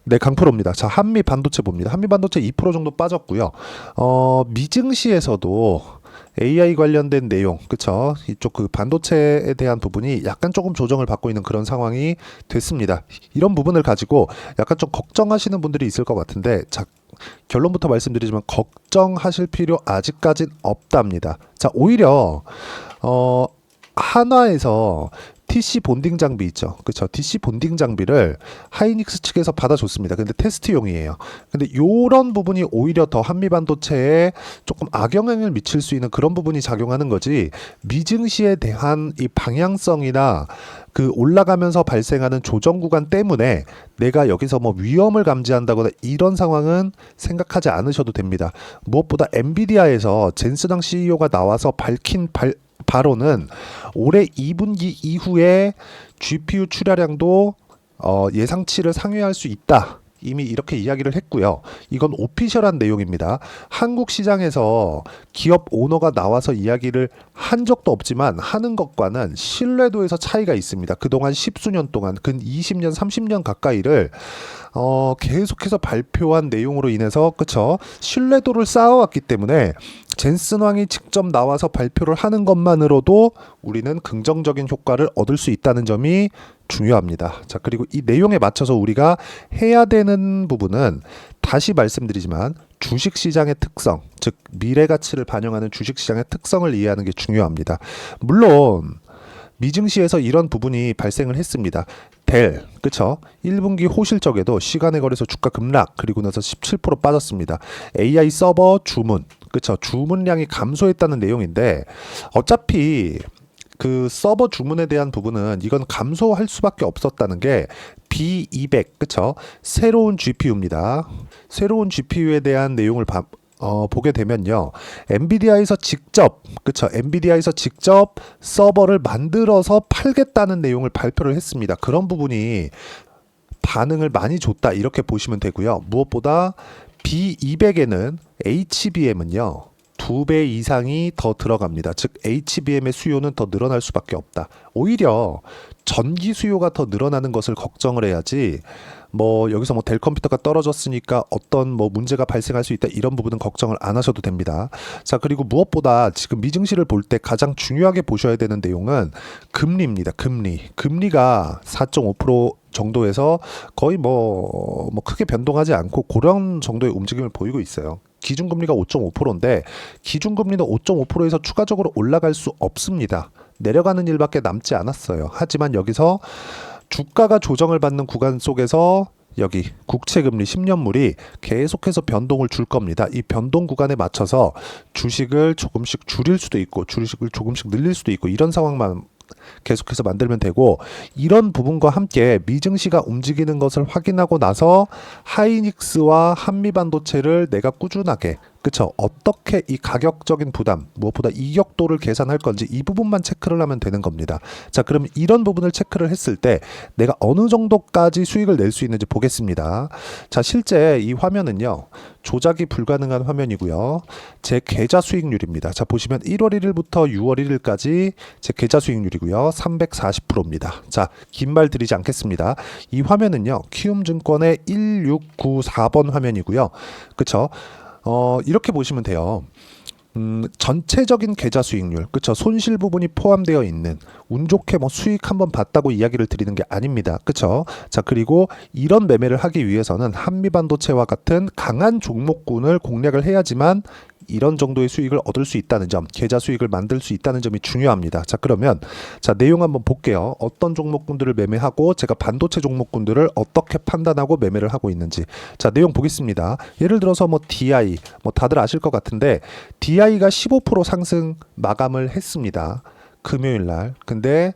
네, 강프로입니다. 자, 한미 반도체 봅니다. 한미 반도체 2% 정도 빠졌고요. 미증시에서도 AI 관련된 내용, 그쵸? 이쪽 그 반도체에 대한 부분이 약간 조금 조정을 받고 있는 그런 상황이 됐습니다. 이런 부분을 가지고 약간 좀 걱정하시는 분들이 있을 것 같은데, 자, 결론부터 말씀드리지만 걱정하실 필요 아직까진 없답니다. 자, 오히려 한화에서 TC 본딩 장비 있죠. 그쵸? TC 본딩 장비를 하이닉스 측에서 받아줬습니다. 근데 테스트용이에요. 근데 요런 부분이 오히려 더 한미 반도체에 조금 악영향을 미칠 수 있는 그런 부분이 작용하는 거지, 미증시에 대한 이 방향성이나 그 올라가면서 발생하는 조정 구간 때문에 내가 여기서 뭐 위험을 감지한다거나 이런 상황은 생각하지 않으셔도 됩니다. 무엇보다 엔비디아에서 젠스당 CEO가 나와서 밝힌 바로는 올해 2분기 이후에 GPU 출하량도 예상치를 상회할 수 있다. 이미 이렇게 이야기를 했고요. 이건 오피셜한 내용입니다. 한국 시장에서 기업 오너가 나와서 이야기를 한 적도 없지만 하는 것과는 신뢰도에서 차이가 있습니다. 그동안 십수년 동안 근 20년, 30년 가까이를 계속해서 발표한 내용으로 인해서, 그쵸? 신뢰도를 쌓아왔기 때문에 젠슨왕이 직접 나와서 발표를 하는 것만으로도 우리는 긍정적인 효과를 얻을 수 있다는 점이 중요합니다. 자, 그리고 이 내용에 맞춰서 우리가 해야 되는 부분은 다시 말씀드리지만 주식시장의 특성, 즉 미래 가치를 반영하는 주식시장의 특성을 이해하는 게 중요합니다. 물론 미증시에서 이런 부분이 발생을 했습니다. 델, 그쵸? 1분기 호실적에도 시간의 거래소 주가 급락, 그리고 나서 17% 빠졌습니다. AI 서버 주문, 그쵸? 주문량이 감소했다는 내용인데, 어차피 그 서버 주문에 대한 부분은 이건 감소할 수밖에 없었다는 게 B200, 그쵸? 새로운 GPU입니다. 새로운 GPU에 대한 내용을 보게 되면요, 엔비디아에서 직접, 그쵸? 엔비디아에서 직접 서버를 만들어서 팔겠다는 내용을 발표를 했습니다. 그런 부분이 반응을 많이 줬다, 이렇게 보시면 되고요. 무엇보다 B200에는 HBM은요 2배 이상이 더 들어갑니다. 즉 HBM의 수요는 더 늘어날 수밖에 없다. 오히려 전기 수요가 더 늘어나는 것을 걱정을 해야지, 뭐 여기서 뭐 델 컴퓨터가 떨어졌으니까 어떤 뭐 문제가 발생할 수 있다, 이런 부분은 걱정을 안 하셔도 됩니다. 자, 그리고 무엇보다 지금 미증시를 볼 때 가장 중요하게 보셔야 되는 내용은 금리입니다. 금리가 4.5% 정도에서 거의 뭐 크게 변동하지 않고 그런 정도의 움직임을 보이고 있어요. 기준금리가 5.5%인데 기준금리는 5.5%에서 추가적으로 올라갈 수 없습니다. 내려가는 일밖에 남지 않았어요. 하지만 여기서 주가가 조정을 받는 구간 속에서 여기 국채금리 10년물이 계속해서 변동을 줄 겁니다. 이 변동 구간에 맞춰서 주식을 조금씩 줄일 수도 있고 주식을 조금씩 늘릴 수도 있고, 이런 상황만 계속해서 만들면 되고, 이런 부분과 함께 미증시가 움직이는 것을 확인하고 나서 하이닉스와 한미반도체를 내가 꾸준하게, 그쵸? 어떻게 이 가격적인 부담, 무엇보다 이격도를 계산할 건지 이 부분만 체크를 하면 되는 겁니다. 자, 그럼 이런 부분을 체크를 했을 때 내가 어느 정도까지 수익을 낼 수 있는지 보겠습니다. 자, 실제 이 화면은요 조작이 불가능한 화면이고요. 제 계좌 수익률입니다. 자, 보시면 1월 1일부터 6월 1일까지 제 계좌 수익률이고요. 340%입니다. 자, 긴 말 드리지 않겠습니다. 이 화면은요 키움증권의 1694번 화면이고요. 그쵸? 이렇게 보시면 돼요. 전체적인 계좌 수익률, 그쵸? 손실 부분이 포함되어 있는, 운 좋게 뭐 수익 한번 봤다고 이야기를 드리는 게 아닙니다. 그쵸? 자, 그리고 이런 매매를 하기 위해서는 한미반도체와 같은 강한 종목군을 공략을 해야지만 이런 정도의 수익을 얻을 수 있다는 점, 계좌 수익을 만들 수 있다는 점이 중요합니다. 자, 그러면 자, 내용 한번 볼게요. 어떤 종목군들을 매매하고 제가 반도체 종목군들을 어떻게 판단하고 매매를 하고 있는지. 자, 내용 보겠습니다. 예를 들어서 뭐 DI, 뭐 다들 아실 것 같은데 DI가 15% 상승 마감을 했습니다. 금요일 날. 근데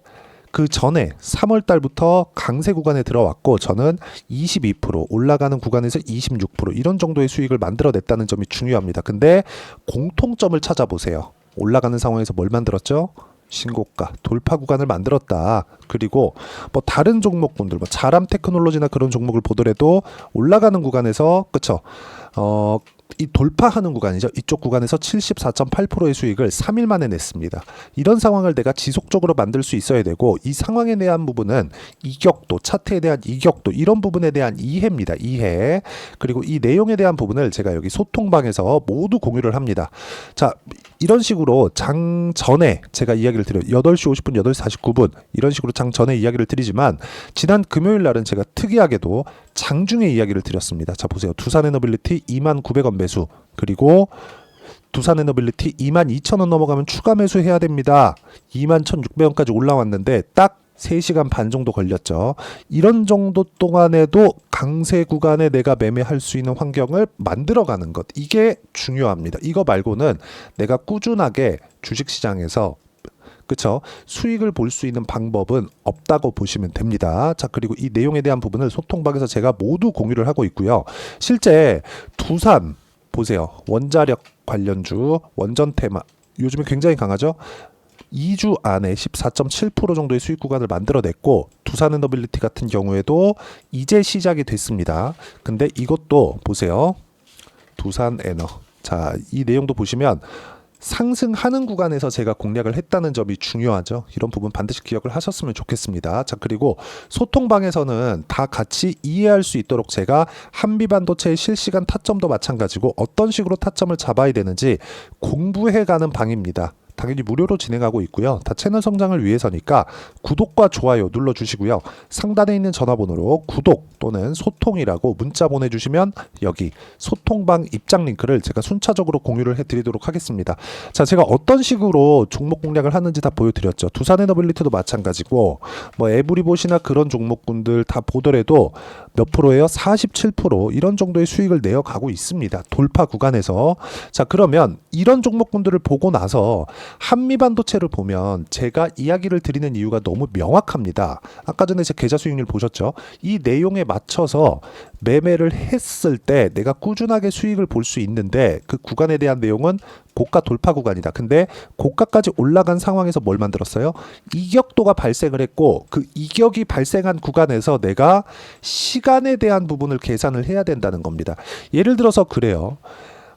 그 전에 3월 달부터 강세 구간에 들어왔고 저는 22%, 올라가는 구간에서 26% 이런 정도의 수익을 만들어냈다는 점이 중요합니다. 근데 공통점을 찾아보세요. 올라가는 상황에서 뭘 만들었죠? 신고가, 돌파 구간을 만들었다. 그리고 뭐 다른 종목군들, 뭐 자람 테크놀로지나 그런 종목을 보더라도 올라가는 구간에서, 그쵸? 이 돌파하는 구간이죠. 이쪽 구간에서 74.8%의 수익을 3일 만에 냈습니다. 이런 상황을 내가 지속적으로 만들 수 있어야 되고, 이 상황에 대한 부분은 이격도, 차트에 대한 이격도, 이런 부분에 대한 이해입니다. 이해. 그리고 이 내용에 대한 부분을 제가 여기 소통방에서 모두 공유를 합니다. 자, 이런 식으로 장 전에 제가 이야기를 드려요. 8시 50분, 8시 49분 이런 식으로 장 전에 이야기를 드리지만, 지난 금요일 날은 제가 특이하게도 장중에 이야기를 드렸습니다. 자, 보세요. 두산에너빌리티 29,000원 매수, 그리고 두산에너빌리티 22,000원 넘어가면 추가 매수해야 됩니다. 21,600원까지 올라왔는데 딱 3시간 반 정도 걸렸죠. 이런 정도 동안에도 강세 구간에 내가 매매할 수 있는 환경을 만들어가는 것, 이게 중요합니다. 이거 말고는 내가 꾸준하게 주식시장에서 그쵸? 수익을 볼 수 있는 방법은 없다고 보시면 됩니다. 자, 그리고 이 내용에 대한 부분을 소통방에서 제가 모두 공유를 하고 있고요. 실제 두산 보세요. 원자력 관련주, 원전테마 요즘에 굉장히 강하죠? 2주 안에 14.7% 정도의 수익 구간을 만들어냈고, 두산에너빌리티 같은 경우에도 이제 시작이 됐습니다. 근데 이것도 보세요. 두산에너. 자, 이 내용도 보시면 상승하는 구간에서 제가 공략을 했다는 점이 중요하죠. 이런 부분 반드시 기억을 하셨으면 좋겠습니다. 자, 그리고 소통방에서는 다 같이 이해할 수 있도록 제가 한미반도체의 실시간 타점도 마찬가지고 어떤 식으로 타점을 잡아야 되는지 공부해가는 방입니다. 당연히 무료로 진행하고 있고요. 다 채널 성장을 위해서니까 구독과 좋아요 눌러주시고요. 상단에 있는 전화번호로 구독 또는 소통이라고 문자 보내주시면 여기 소통방 입장 링크를 제가 순차적으로 공유를 해드리도록 하겠습니다. 자, 제가 어떤 식으로 종목 공략을 하는지 다 보여드렸죠. 두산에너빌리티도 마찬가지고, 뭐 에브리봇이나 그런 종목군들 다 보더라도 몇 프로예요? 47% 이런 정도의 수익을 내어가고 있습니다. 돌파 구간에서. 자, 그러면 이런 종목군들을 보고 나서 한미반도체를 보면 제가 이야기를 드리는 이유가 너무 명확합니다. 아까 전에 제 계좌 수익률 보셨죠? 이 내용에 맞춰서 매매를 했을 때 내가 꾸준하게 수익을 볼 수 있는데, 그 구간에 대한 내용은 고가 돌파 구간이다. 근데 고가까지 올라간 상황에서 뭘 만들었어요? 이격도가 발생을 했고, 그 이격이 발생한 구간에서 내가 시간에 대한 부분을 계산을 해야 된다는 겁니다. 예를 들어서 그래요.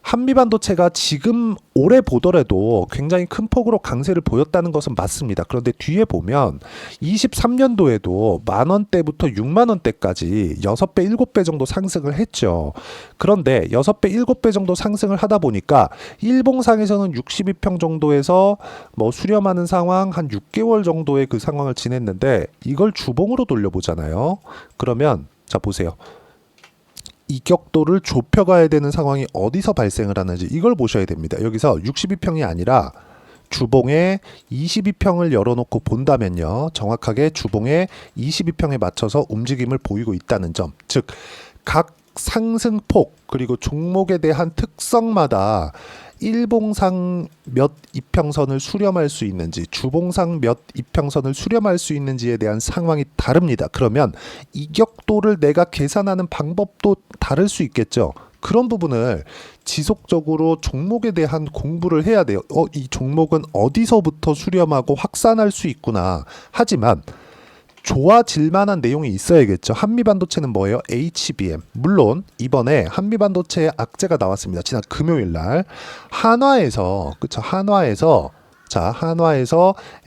한미반도체가 지금 올해 보더라도 굉장히 큰 폭으로 강세를 보였다는 것은 맞습니다. 그런데 뒤에 보면 23년도에도 만원대부터 6만원대까지 6배, 7배 정도 상승을 했죠. 그런데 6배, 7배 정도 상승을 하다 보니까 일봉상에서는 62평 정도에서 뭐 수렴하는 상황, 한 6개월 정도의 그 상황을 지냈는데, 이걸 주봉으로 돌려보잖아요. 그러면 자, 보세요. 이격도를 좁혀가야 되는 상황이 어디서 발생을 하는지 이걸 보셔야 됩니다. 여기서 62평이 아니라 주봉에 22평을 열어놓고 본다면요, 정확하게 주봉에 22평에 맞춰서 움직임을 보이고 있다는 점, 즉 각 상승폭 그리고 종목에 대한 특성마다 일봉상 몇 이평선을 수렴할 수 있는지, 주봉상 몇 이평선을 수렴할 수 있는지에 대한 상황이 다릅니다. 그러면 이격도를 내가 계산하는 방법도 다를 수 있겠죠. 그런 부분을 지속적으로 종목에 대한 공부를 해야 돼요. 이 종목은 어디서부터 수렴하고 확산할 수 있구나. 하지만 좋아질 만한 내용이 있어야겠죠. 한미반도체는 뭐예요? HBM. 물론 이번에 한미반도체의 악재가 나왔습니다. 지난 금요일 날 한화에서, 그쵸? 한화에서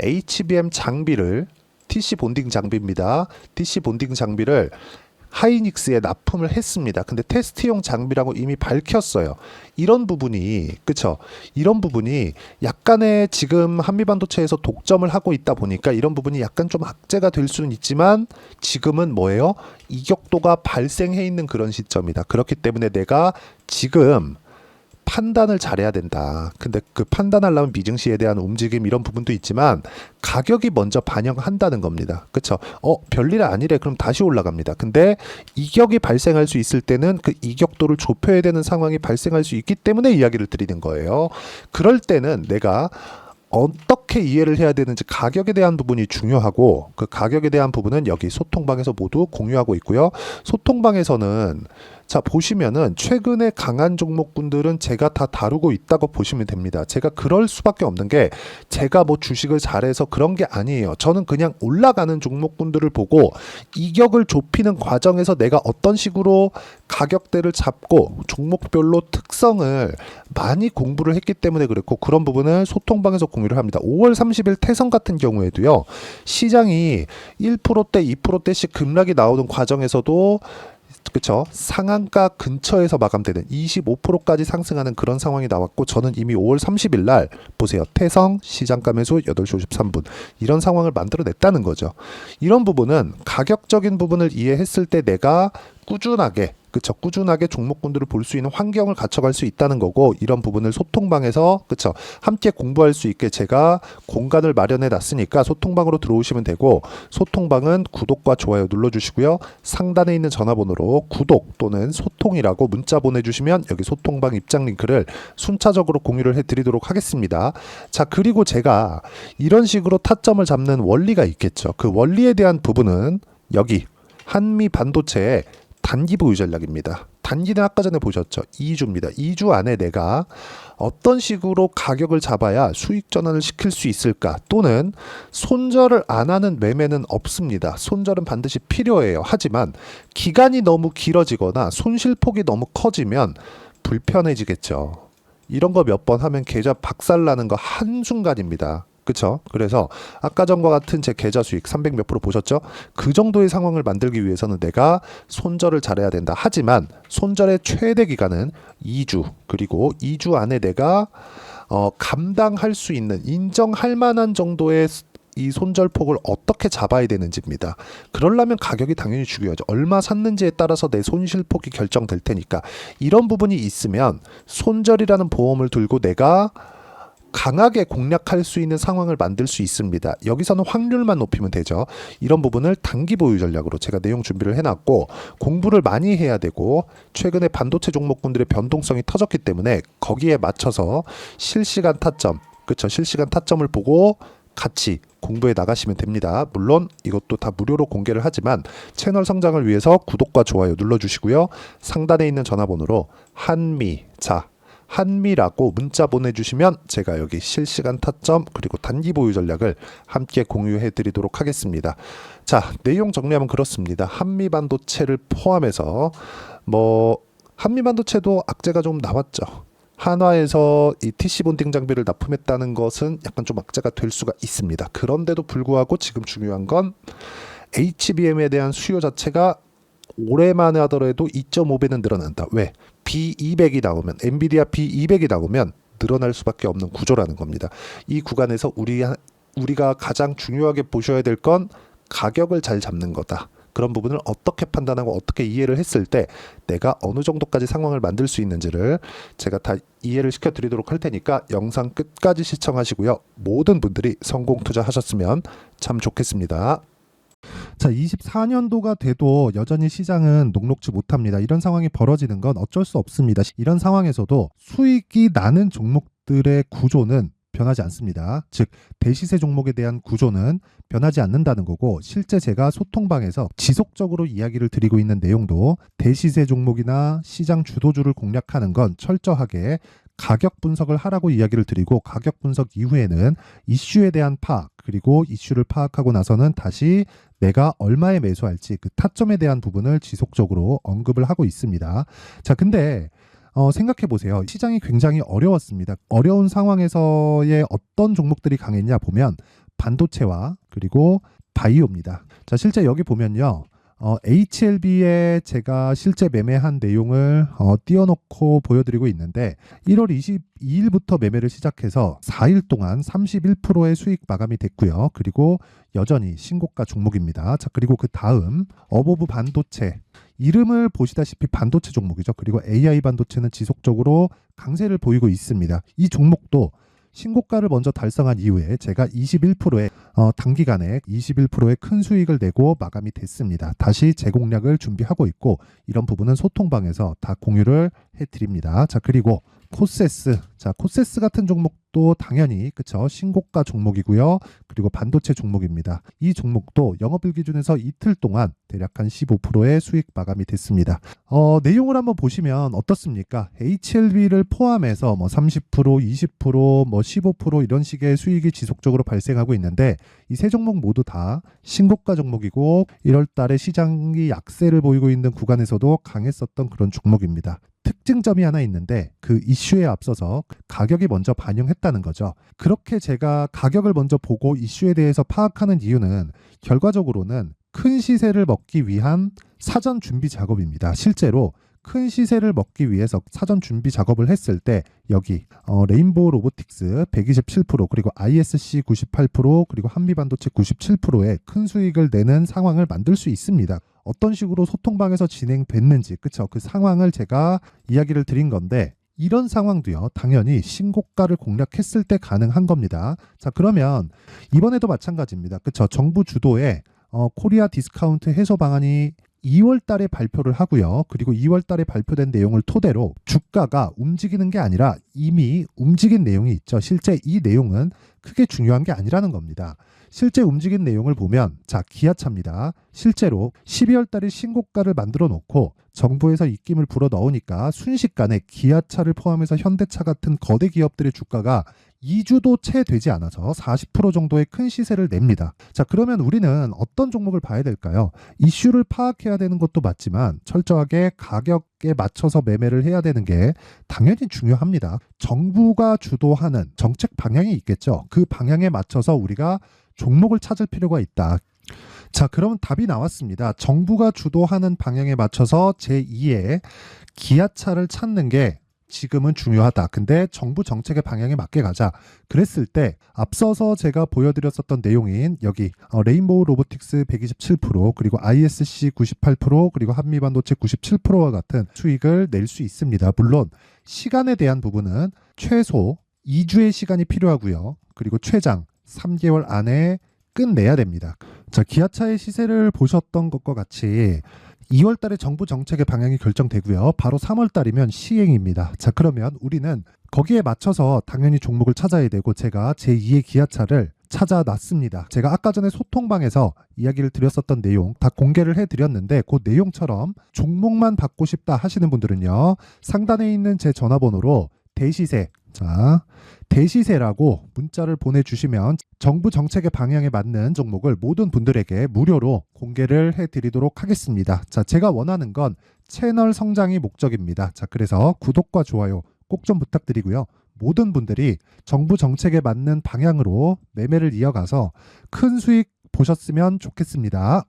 HBM 장비를, TC 본딩 장비입니다. TC 본딩 장비를 하이닉스에 납품을 했습니다. 근데 테스트용 장비라고 이미 밝혔어요. 이런 부분이, 그쵸? 이런 부분이 약간의 지금 한미반도체에서 독점을 하고 있다 보니까 이런 부분이 약간 좀 악재가 될 수는 있지만, 지금은 뭐예요? 이격도가 발생해 있는 그런 시점이다. 그렇기 때문에 내가 지금 판단을 잘해야 된다. 근데 그 판단하려면 미증시에 대한 움직임 이런 부분도 있지만 가격이 먼저 반영한다는 겁니다. 그쵸? 별일 아니래. 그럼 다시 올라갑니다. 근데 이격이 발생할 수 있을 때는 그 이격도를 좁혀야 되는 상황이 발생할 수 있기 때문에 이야기를 드리는 거예요. 그럴 때는 내가 어떻게 이해를 해야 되는지 가격에 대한 부분이 중요하고, 그 가격에 대한 부분은 여기 소통방에서 모두 공유하고 있고요. 소통방에서는 자, 보시면은 최근에 강한 종목군들은 제가 다 다루고 있다고 보시면 됩니다. 제가 그럴 수밖에 없는 게 제가 뭐 주식을 잘해서 그런 게 아니에요. 저는 그냥 올라가는 종목군들을 보고 이격을 좁히는 과정에서 내가 어떤 식으로 가격대를 잡고 종목별로 특성을 많이 공부를 했기 때문에 그렇고, 그런 부분을 소통방에서 공유를 합니다. 5월 30일 태선 같은 경우에도요, 시장이 1%대, 2%대씩 급락이 나오는 과정에서도 그쵸, 상한가 근처에서 마감되는 25%까지 상승하는 그런 상황이 나왔고, 저는 이미 5월 30일 날 보세요, 태성 시장가 매수 8시 53분 이런 상황을 만들어냈다는 거죠. 이런 부분은 가격적인 부분을 이해했을 때 내가 꾸준하게, 그쵸, 꾸준하게 종목군들을 볼 수 있는 환경을 갖춰갈 수 있다는 거고, 이런 부분을 소통방에서 그쵸, 함께 공부할 수 있게 제가 공간을 마련해 놨으니까 소통방으로 들어오시면 되고, 소통방은 구독과 좋아요 눌러주시고요, 상단에 있는 전화번호로 구독 또는 소통이라고 문자 보내주시면 여기 소통방 입장 링크를 순차적으로 공유를 해드리도록 하겠습니다. 자, 그리고 제가 이런 식으로 타점을 잡는 원리가 있겠죠. 그 원리에 대한 부분은 여기 한미 반도체의 단기 보유 전략입니다. 단기는 아까 전에 보셨죠? 2주입니다. 2주 안에 내가 어떤 식으로 가격을 잡아야 수익 전환을 시킬 수 있을까? 또는 손절을 안 하는 매매는 없습니다. 손절은 반드시 필요해요. 하지만 기간이 너무 길어지거나 손실폭이 너무 커지면 불편해지겠죠. 이런 거 몇 번 하면 계좌 박살나는 거 한순간입니다. 그쵸? 그래서 아까 전과 같은 제 계좌 수익 300 몇 프로 보셨죠? 그 정도의 상황을 만들기 위해서는 내가 손절을 잘해야 된다. 하지만 손절의 최대 기간은 2주, 그리고 2주 안에 내가 감당할 수 있는, 인정할 만한 정도의 이 손절폭을 어떻게 잡아야 되는지입니다. 그러려면 가격이 당연히 중요하죠. 얼마 샀는지에 따라서 내 손실폭이 결정될 테니까, 이런 부분이 있으면 손절이라는 보험을 들고 내가 강하게 공략할 수 있는 상황을 만들 수 있습니다. 여기서는 확률만 높이면 되죠. 이런 부분을 단기 보유 전략으로 제가 내용 준비를 해놨고, 공부를 많이 해야 되고, 최근에 반도체 종목군들의 변동성이 터졌기 때문에 거기에 맞춰서 실시간 타점, 그쵸, 실시간 타점을 보고 같이 공부해 나가시면 됩니다. 물론 이것도 다 무료로 공개를 하지만 채널 성장을 위해서 구독과 좋아요 눌러주시고요, 상단에 있는 전화번호로 한미라고 문자 보내주시면 제가 여기 실시간 타점 그리고 단기 보유 전략을 함께 공유해 드리도록 하겠습니다. 자, 내용 정리하면 그렇습니다. 한미 반도체를 포함해서 한미 반도체도 악재가 좀 나왔죠. 한화에서 이 TC 본딩 장비를 납품했다는 것은 약간 좀 악재가 될 수가 있습니다. 그런데도 불구하고 지금 중요한 건 HBM에 대한 수요 자체가 올해만에 하더라도 2.5배는 늘어난다. 왜? B200이 나오면, 엔비디아 B200이 나오면 늘어날 수밖에 없는 구조라는 겁니다. 이 구간에서 우리가 가장 중요하게 보셔야 될 건 가격을 잘 잡는 거다. 그런 부분을 어떻게 판단하고 어떻게 이해를 했을 때 내가 어느 정도까지 상황을 만들 수 있는지를 제가 다 이해를 시켜드리도록 할 테니까 영상 끝까지 시청하시고요. 모든 분들이 성공 투자하셨으면 참 좋겠습니다. 자, 24년도가 돼도 여전히 시장은 녹록지 못합니다. 이런 상황이 벌어지는 건 어쩔 수 없습니다. 이런 상황에서도 수익이 나는 종목들의 구조는 변하지 않습니다. 즉, 대시세 종목에 대한 구조는 변하지 않는다는 거고, 실제 제가 소통방에서 지속적으로 이야기를 드리고 있는 내용도 대시세 종목이나 시장 주도주를 공략하는 건 철저하게 가격 분석을 하라고 이야기를 드리고, 가격 분석 이후에는 이슈에 대한 파악, 그리고 이슈를 파악하고 나서는 다시 내가 얼마에 매수할지 그 타점에 대한 부분을 지속적으로 언급을 하고 있습니다. 자, 근데 생각해 보세요. 시장이 굉장히 어려웠습니다. 어려운 상황에서의 어떤 종목들이 강했냐 보면 반도체와 그리고 바이오입니다. 자, 실제 여기 보면요, HLB에 제가 실제 매매한 내용을 띄워놓고 보여드리고 있는데, 1월 22일부터 매매를 시작해서 4일 동안 31%의 수익 마감이 됐고요. 그리고 여전히 신고가 종목입니다. 자, 그리고 그 다음 어보브 반도체, 이름을 보시다시피 반도체 종목이죠. 그리고 AI 반도체는 지속적으로 강세를 보이고 있습니다. 이 종목도 신고가를 먼저 달성한 이후에 제가 21%의 단기간에 21%의 큰 수익을 내고 마감이 됐습니다. 다시 재공략을 준비하고 있고, 이런 부분은 소통방에서 다 공유를 해드립니다. 자, 그리고 코세스, 자, 코세스 같은 종목 종목도 당연히 그쵸 신고가 종목이고요. 그리고 반도체 종목입니다. 이 종목도 영업일 기준에서 이틀 동안 대략 한 15%의 수익 마감이 됐습니다. 내용을 한번 보시면 어떻습니까? HLB를 포함해서 뭐 30%, 20%, 뭐 15% 이런 식의 수익이 지속적으로 발생하고 있는데 이 세 종목 모두 다 신고가 종목이고 1월 달에 시장이 약세를 보이고 있는 구간에서도 강했었던 그런 종목입니다. 특징점이 하나 있는데 그 이슈에 앞서서 가격이 먼저 반영했다는 거죠. 그렇게 제가 가격을 먼저 보고 이슈에 대해서 파악하는 이유는 결과적으로는 큰 시세를 먹기 위한 사전 준비 작업입니다. 실제로 큰 시세를 먹기 위해서 사전 준비 작업을 했을 때 여기 레인보우 로보틱스 127% 그리고 ISC 98% 그리고 한미반도체 97%의 큰 수익을 내는 상황을 만들 수 있습니다. 어떤 식으로 소통방에서 진행됐는지 그쵸 그 상황을 제가 이야기를 드린 건데 이런 상황도요 당연히 신고가를 공략했을 때 가능한 겁니다. 자 그러면 이번에도 마찬가지입니다. 그쵸 정부 주도의 코리아 디스카운트 해소 방안이 2월 달에 발표를 하고요. 그리고 2월 달에 발표된 내용을 토대로 주가가 움직이는 게 아니라 이미 움직인 내용이 있죠. 실제 이 내용은 크게 중요한 게 아니라는 겁니다. 실제 움직인 내용을 보면 자 기아차입니다. 실제로 12월 달에 신고가를 만들어 놓고 정부에서 입김을 불어 넣으니까 순식간에 기아차를 포함해서 현대차 같은 거대 기업들의 주가가 2주도 채 되지 않아서 40% 정도의 큰 시세를 냅니다. 자, 그러면 우리는 어떤 종목을 봐야 될까요? 이슈를 파악해야 되는 것도 맞지만 철저하게 가격에 맞춰서 매매를 해야 되는 게 당연히 중요합니다. 정부가 주도하는 정책 방향이 있겠죠. 그 방향에 맞춰서 우리가 종목을 찾을 필요가 있다. 자, 그럼 답이 나왔습니다. 정부가 주도하는 방향에 맞춰서 제2의 기아차를 찾는 게 지금은 중요하다. 근데 정부 정책의 방향에 맞게 가자. 그랬을 때 앞서서 제가 보여드렸었던 내용인 여기 레인보우 로보틱스 127% 그리고 ISC 98% 그리고 한미반도체 97%와 같은 수익을 낼 수 있습니다. 물론 시간에 대한 부분은 최소 2주의 시간이 필요하고요. 그리고 최장 3개월 안에 끝내야 됩니다. 자, 기아차의 시세를 보셨던 것과 같이 2월 달에 정부 정책의 방향이 결정되고요. 바로 3월 달이면 시행입니다. 자, 그러면 우리는 거기에 맞춰서 당연히 종목을 찾아야 되고 제가 제2의 기아차를 찾아놨습니다. 제가 아까 전에 소통방에서 이야기를 드렸었던 내용 다 공개를 해드렸는데 그 내용처럼 종목만 받고 싶다 하시는 분들은요. 상단에 있는 제 전화번호로 대시세 자 대시세라고 문자를 보내주시면 정부 정책의 방향에 맞는 종목을 모든 분들에게 무료로 공개를 해드리도록 하겠습니다. 자, 제가 원하는 건 채널 성장이 목적입니다. 자, 그래서 구독과 좋아요 꼭 좀 부탁드리고요. 모든 분들이 정부 정책에 맞는 방향으로 매매를 이어가서 큰 수익 보셨으면 좋겠습니다.